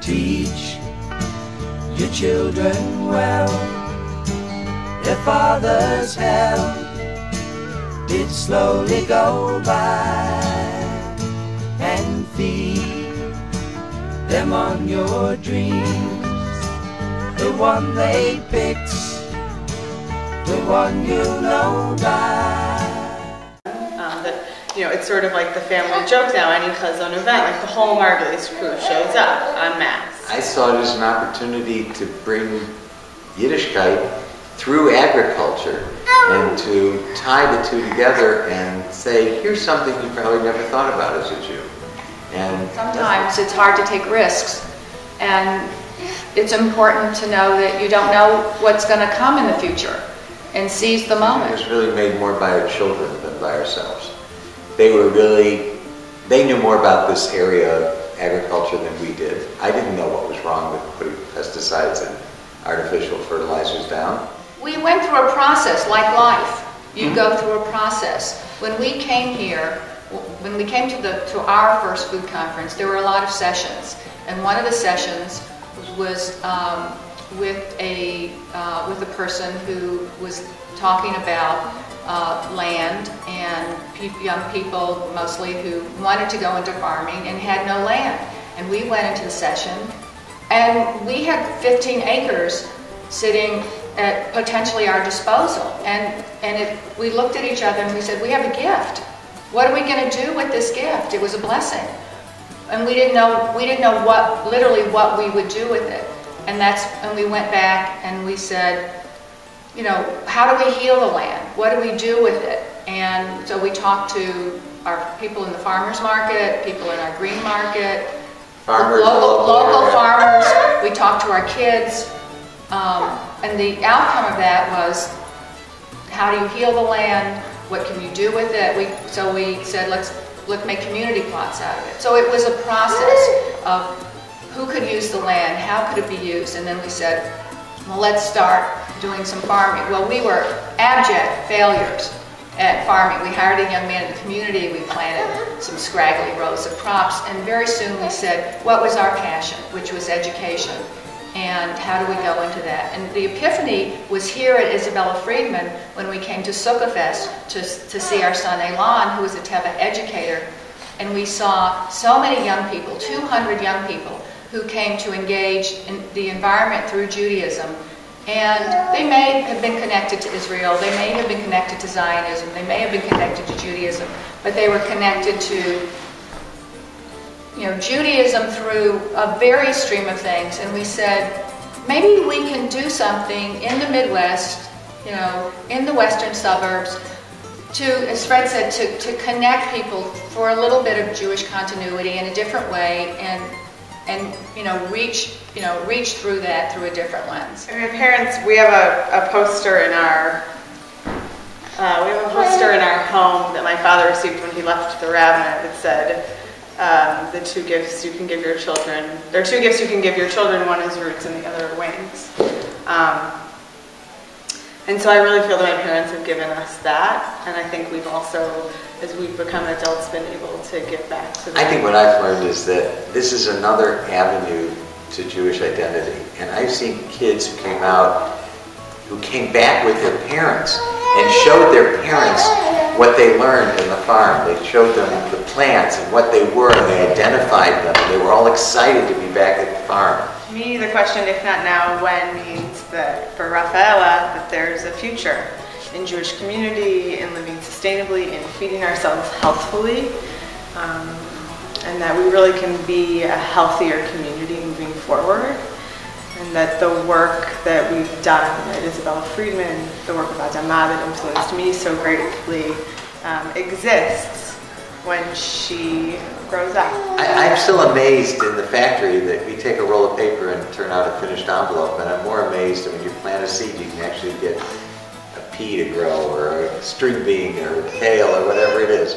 Teach your children well. Their father's hell did slowly go by, and feed them on your dreams. The one they picked, the one you know by. It's sort of like the family joke now. Any Hazon event, like the whole Margulies crew shows up en masse. I saw it as an opportunity to bring Yiddishkeit through agriculture and to tie the two together and say, here's something you probably never thought about as a Jew. And sometimes it's hard to take risks, and it's important to know that you don't know what's going to come in the future, and seize the moment. It was really made more by our children than by ourselves. They knew more about this area of agriculture than we did. I didn't know what was wrong with putting pesticides and artificial fertilizers down. We went through a process like life. You go through a process. When we came here, when we came to our first food conference, there were a lot of sessions, and one of the sessions was with a person who was talking about land and young people mostly who wanted to go into farming and had no land. And we went into the session, and we had 15 acres sitting at potentially our disposal. And we looked at each other and we said, we have a gift. What are we going to do with this gift? It was a blessing. And we didn't know literally what we would do with it. And we went back and we said, how do we heal the land? What do we do with it? And so we talked to our people in the farmers market, people in our green market, local farmers. We talked to our kids. And the outcome of that was, how do you heal the land? What can you do with it? So we said, let's make community plots out of it. So it was a process of who could use the land, how could it be used, and then we said, well, let's start doing some farming. Well, we were abject failures at farming. We hired a young man in the community, we planted some scraggly rows of crops, and very soon we said, what was our passion, which was education, and how do we go into that? And the epiphany was here at Isabella Friedman when we came to Sukkahfest to see our son Elon, who was a Teva educator, and we saw so many young people, 200 young people, who came to engage in the environment through Judaism. And they may have been connected to Israel, they may have been connected to Zionism, they may have been connected to Judaism, but they were connected to Judaism through a various stream of things. And we said, maybe we can do something in the Midwest, in the western suburbs, to, as Fred said, to connect people for a little bit of Jewish continuity in a different way, and reach through that through a different lens. And my parents, we have a poster in our home that my father received when he left the rabbinate that said, the two gifts you can give your children. There are two gifts you can give your children. One is roots and the other are wings. And so I really feel that my parents have given us that, and I think we've also, as we've become adults, been able to give back to them. I think what I've learned is that this is another avenue to Jewish identity. And I've seen kids who came back with their parents and showed their parents what they learned in the farm. They showed them the plants and what they were, and they identified them, and they were all excited to be back at the farm. To me, the question, if not now, when, means that for Rafaela, that there's a future in Jewish community, in living sustainably, in feeding ourselves healthfully, and that we really can be a healthier community moving forward, and that the work that we've done at Isabella Friedman, the work of Adamah that influenced me so greatly, exists when she grows up. I'm still amazed in the factory that we take a roll of paper and turn out a finished envelope, and I'm more amazed that when you plant a seed you can actually get a pea to grow, or a string bean, or kale, or whatever it is.